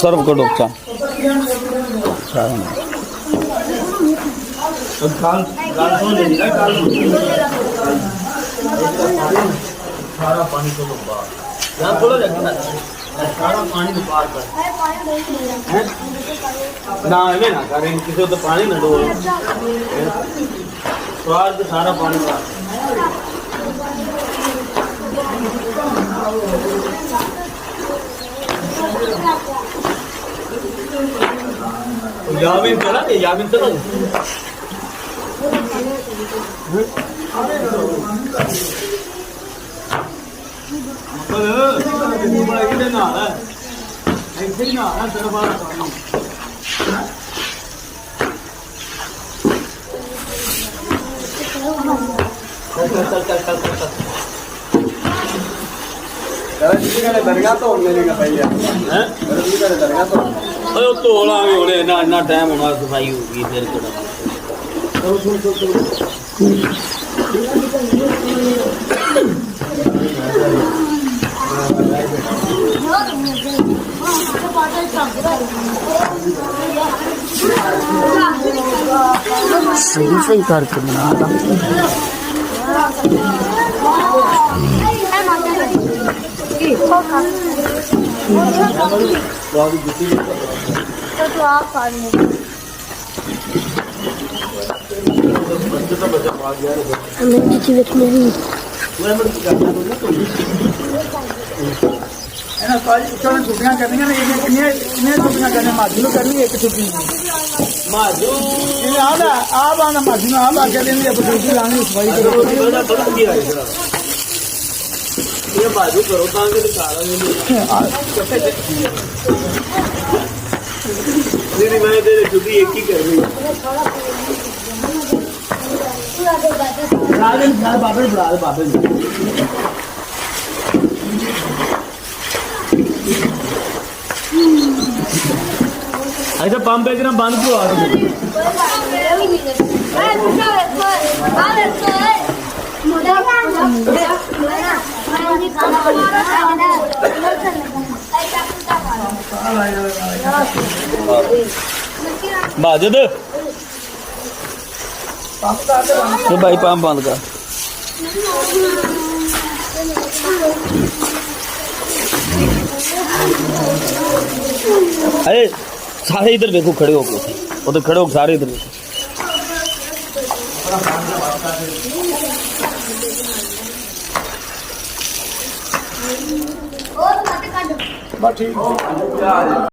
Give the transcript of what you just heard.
सर्व करो चा सारा पानी को तो बाहर यहाँ थोड़ा लगता है सारा पानी तो पार कर ना हमें ना करें किसी तो पानी ना डोल स्वाद तो सारा पानी पार यामिन चला नहीं यामिन चला ऐसे ही ना तेरा बार दरगाह तो मेरे का भैया हैं दरगाह तो अरे तो होला भी होने ना इतना टाइम होना सफाई होगी फिर करा सही करके बना छुट्टियां करनी छुट्टियां करने माजू करनी एक छुट्टी माजू आप आना माजू ने आप आके देंगे छुट्टी लानी सफाई करो ये बाजू करो ताकि दिखाड़ा नहीं मैं तेरे छुट्टी एक ही कर रही बाबे बुला दे बाबे ऐसा पंप बेचना बंद क्यों आ बाजद ये भाई पंप बंद कर अरे सारे इधर देखो खड़े होके उधर खड़े हो सारे इधर देखो ठीक